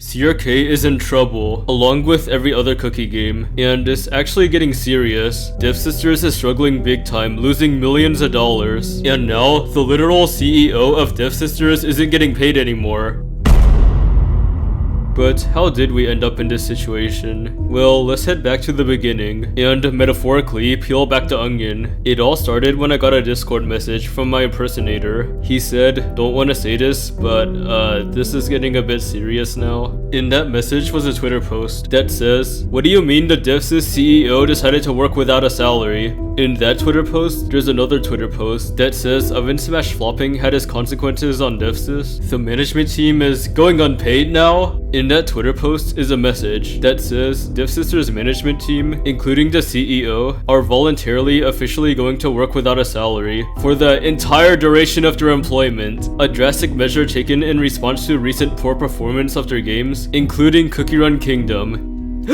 CRK is in trouble, along with every other cookie game, and it's actually getting serious. Devsisters is struggling big time, losing millions of dollars, and now the literal CEO of Devsisters isn't getting paid anymore. But how did we end up in this situation? Well, let's head back to the beginning, and metaphorically peel back the onion. It all started when I got a Discord message from my impersonator. He said, "Don't want to say this, but this is getting a bit serious now." In that message was a Twitter post that says, "What do you mean the Devsisters CEO decided to work without a salary?" In that Twitter post, there's another Twitter post that says Oven Smash flopping had its consequences on Devsisters. The management team is going unpaid now. In that Twitter post is a message that says Devsisters management team, including the CEO, are voluntarily officially going to work without a salary for the entire duration of their employment, a drastic measure taken in response to recent poor performance of their games, including Cookie Run Kingdom.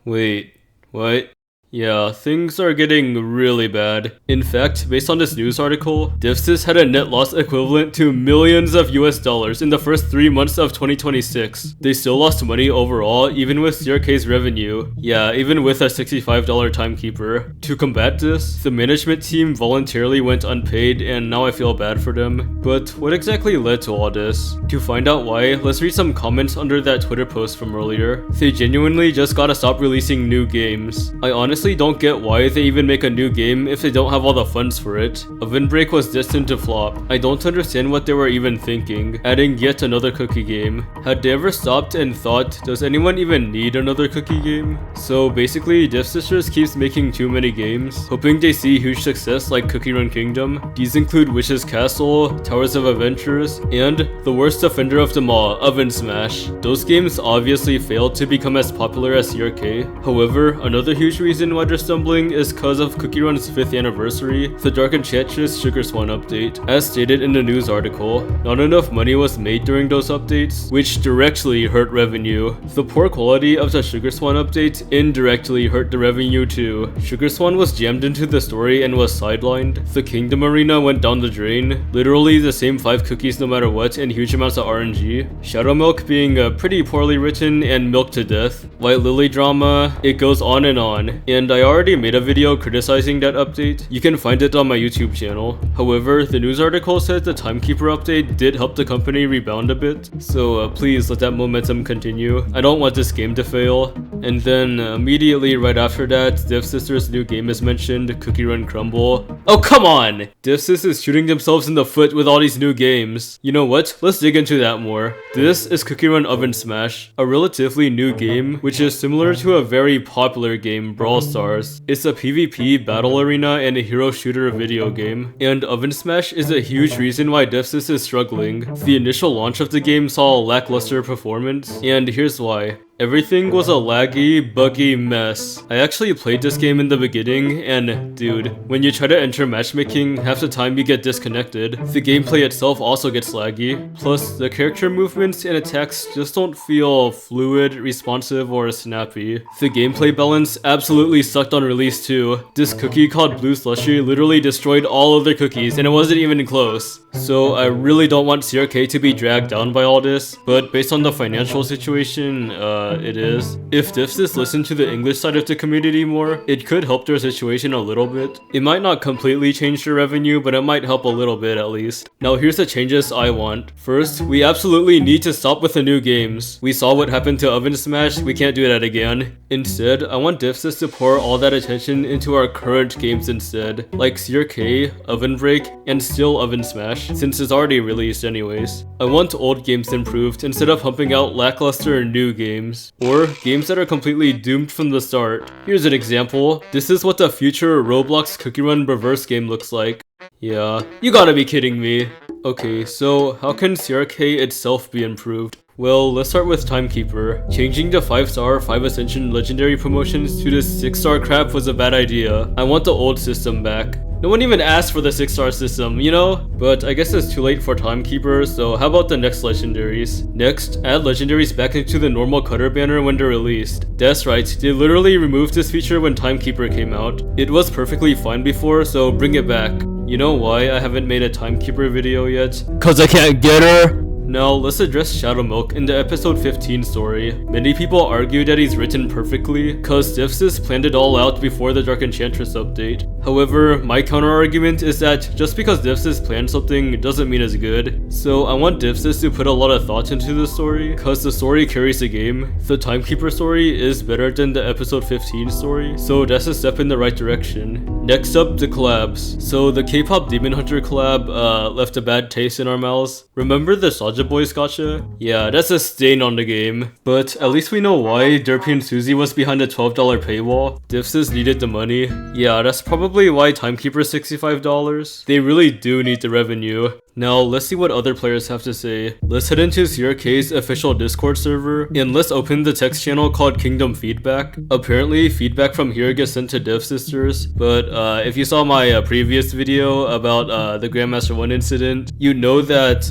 Wait, what? Yeah, things are getting really bad. In fact, based on this news article, Devsisters had a net loss equivalent to millions of US dollars in the first 3 months of 2026. They still lost money overall, even with CRK's revenue. Yeah, even with a $65 timekeeper. To combat this, the management team voluntarily went unpaid, and now I feel bad for them. But what exactly led to all this? To find out why, let's read some comments under that Twitter post from earlier. They genuinely just gotta stop releasing new games. I honestly don't get why they even make a new game if they don't have all the funds for it. Oven Break was destined to flop. I don't understand what they were even thinking, adding yet another cookie game. Had they ever stopped and thought, does anyone even need another cookie game? So basically, Devsisters keeps making too many games, hoping they see huge success like Cookie Run Kingdom. These include Witch's Castle, Towers of Adventures, and the worst offender of them all, Oven Smash. Those games obviously failed to become as popular as CRK. However, another huge reason why they're stumbling is cause of Cookie Run's 5th anniversary, the Dark Enchantress Sugar Swan update. As stated in the news article, not enough money was made during those updates, which directly hurt revenue. The poor quality of the Sugar Swan update indirectly hurt the revenue too. Sugar Swan was jammed into the story and was sidelined. The Kingdom Arena went down the drain, literally the same 5 cookies no matter what and huge amounts of RNG. Shadow Milk being pretty poorly written and milked to death. White Lily drama, it goes on, and I already made a video criticizing that update. You can find it on my YouTube channel. However, the news article said the Timekeeper update did help the company rebound a bit, so please let that momentum continue. I don't want this game to fail. And then immediately right after that, Devsisters' new game is mentioned, Cookie Run Crumble. Oh, come on! Devsisters is shooting themselves in the foot with all these new games. You know what? Let's dig into that more. This is Cookie Run Oven Smash, a relatively new game, which is similar to a very popular game, Brawl Stars. It's a PvP battle arena and a hero shooter video game, and Oven Smash is a huge reason why Devsisters is struggling. The initial launch of the game saw a lackluster performance, and here's why. Everything was a laggy, buggy mess. I actually played this game in the beginning, and dude, when you try to enter matchmaking, half the time you get disconnected. The gameplay itself also gets laggy. Plus, the character movements and attacks just don't feel fluid, responsive, or snappy. The gameplay balance absolutely sucked on release too. This cookie called Blue Slushy literally destroyed all other cookies, and it wasn't even close. So I really don't want CRK to be dragged down by all this, but based on the financial situation, it is. If Devsisters listened to the English side of the community more, it could help their situation a little bit. It might not completely change their revenue, but it might help a little bit at least. Now here's the changes I want. First, we absolutely need to stop with the new games. We saw what happened to Oven Smash, we can't do that again. Instead, I want Devsisters to pour all that attention into our current games instead, like CRK, Oven Break, and still Oven Smash, since it's already released anyways. I want old games improved instead of pumping out lackluster new games. Or games that are completely doomed from the start. Here's an example. This is what the future Roblox Cookie Run reverse game looks like. Yeah, you gotta be kidding me. Okay, so how can CRK itself be improved? Well, let's start with Timekeeper. Changing the 5-star, 5 Ascension legendary promotions to the 6-star crap was a bad idea. I want the old system back. No one even asked for the 6-star system, you know? But I guess it's too late for Timekeeper, so how about the next legendaries? Next, add legendaries back into the normal cutter banner when they're released. That's right, they literally removed this feature when Timekeeper came out. It was perfectly fine before, so bring it back. You know why I haven't made a Timekeeper video yet? 'Cause I can't get her! Now, let's address Shadow Milk in the episode 15 story. Many people argue that he's written perfectly, cause Devsisters planned it all out before the Dark Enchantress update. However, my counter-argument is that just because Devsisters planned something doesn't mean it's good. So I want Devsisters to put a lot of thought into the story, cause the story carries the game. The Timekeeper story is better than the episode 15 story, so that's a step in the right direction. Next up, the collabs. So the K-pop Demon Hunter collab left a bad taste in our mouths. Remember the Soulja Boys gotcha? Yeah, that's a stain on the game. But at least we know why Derpy and Suzy was behind the $12 paywall. Devsisters needed the money. Yeah, that's probably why Timekeeper's $65. They really do need the revenue. Now, let's see what other players have to say. Let's head into CRK's official Discord server, and let's open the text channel called Kingdom Feedback. Apparently, feedback from here gets sent to Devsisters, but if you saw my previous video about the Grandmaster 1 incident, you know that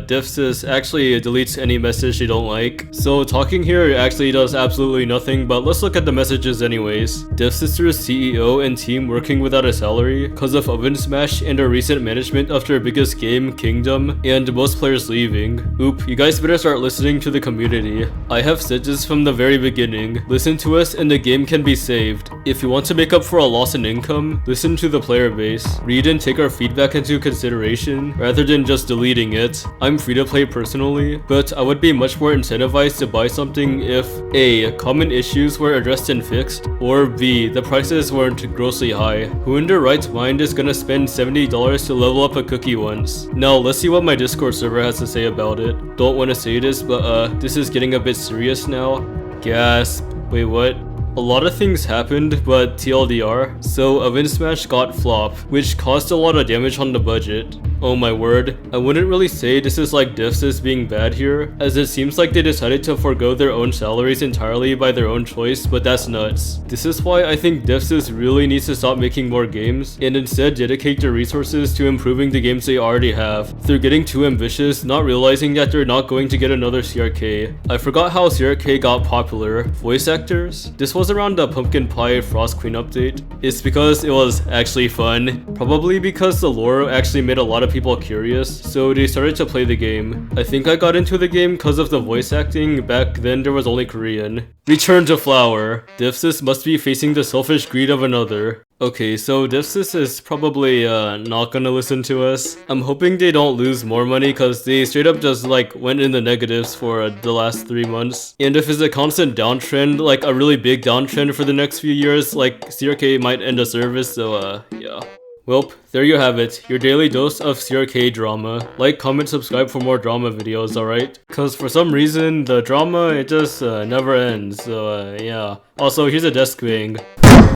Devsisters actually deletes any message they don't like. So talking here actually does absolutely nothing, but let's look at the messages anyways. Devsisters CEO and team working without a salary cause of Oven Smash and our recent management of their biggest game, Kingdom, and most players leaving. Oop, you guys better start listening to the community. I have said this from the very beginning. Listen to us and the game can be saved. If you want to make up for a loss in income, listen to the player base. Read and take our feedback into consideration rather than just deleting it. I'm free to play personally, but I would be much more incentivized to buy something if A. Common issues were addressed and fixed, or B. The prices weren't grossly high. Who in their right mind is gonna spend $70 to level up a cookie once? Now, let's see what my Discord server has to say about it. Don't want to say this, but this is getting a bit serious now. Gasp. Wait, what? A lot of things happened, but TLDR. So, Oven Smash got flop, which caused a lot of damage on the budget. Oh my word. I wouldn't really say this is like Devsisters being bad here, as it seems like they decided to forego their own salaries entirely by their own choice, but that's nuts. This is why I think Devsisters really needs to stop making more games, and instead dedicate their resources to improving the games they already have. They're getting too ambitious, not realizing that they're not going to get another CRK. I forgot how CRK got popular. Voice actors? This was around the Pumpkin Pie Frost Queen update. It's because it was actually fun. Probably because the lore actually made a lot of people curious, so they started to play the game. I think I got into the game because of the voice acting. Back then there was only Korean. Return to Flower. Devsisters must be facing the selfish greed of another. Okay, so Devsisters is probably not gonna listen to us. I'm hoping they don't lose more money because they straight up just like went in the negatives for the last 3 months. And if it's a constant downtrend, like a really big downtrend for the next few years, like CRK might end the service, so yeah. Welp, there you have it, your daily dose of CRK drama. Like, comment, subscribe for more drama videos, alright? Cause for some reason, the drama, it just never ends, so yeah. Also, here's a desk bang.